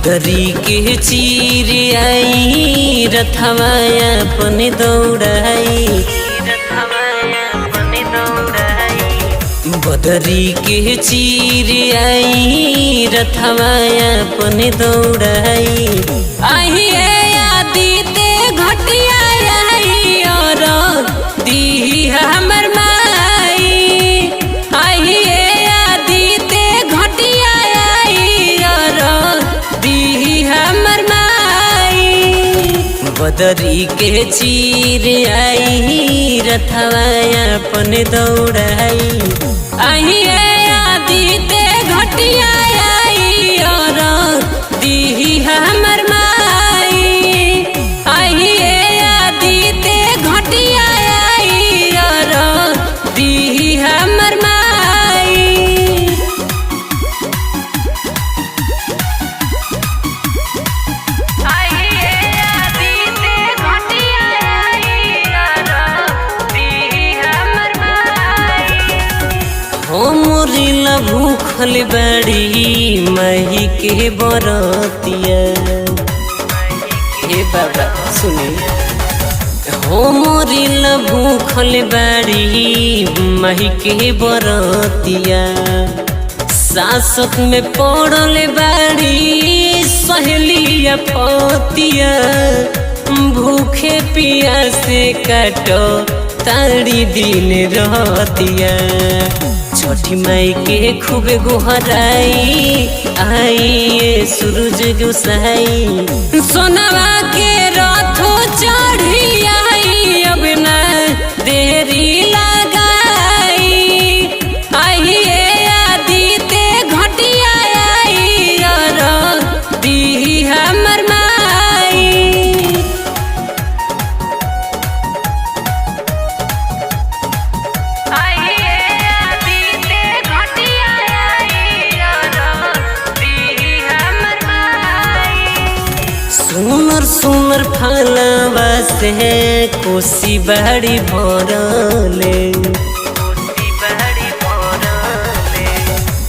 बदरी के चीर आई रथवा अपने दौड़ाई, बदरी के चीर आई रथवा अपने दौड़ाई। आई आदिते घटिया आई और दी हमर माई, आई आदिते घटिया आई और दी हमर माई। बदरी के चीर आई रथवा अपने दौड़ाई। आई आदिते घटिया आई और दी हमर माई, आई आदिते घटिया आई और दी हमर माई। मोरिला भूखल बड़ी मही के बरतिया। हे बाबा सुने, हो मोरिला भूखल बड़ी मही के बरतिया। सासत में पड़ल बड़ी सहेलिया पतिया। भूखे पिया से काटो तारी दिन रहतिया। छठी माई के खूब गोहराई आई सूरज गोसाई। सोनवा के रथो चढ़ी आई अब न देरी लगाई। आई आदिते घटिया आई और दी हमर माई। सुनर सुनर फलवा से कोसी बड़ी भरले।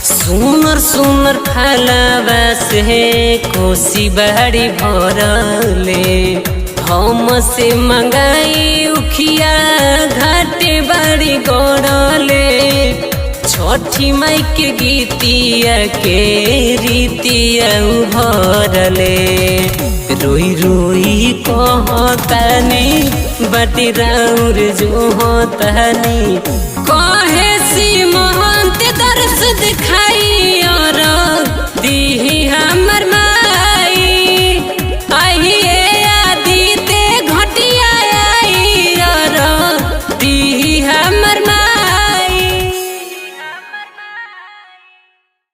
सुनर सुनर फलवा से कोसी बड़ी भरले। हम से मंगाई उखिया घाटे बड़ी गड़ले। छठी माई के गीतिया के रीतिया भरले। रोई रोई कहतानी बाटी राउर जो होतानी।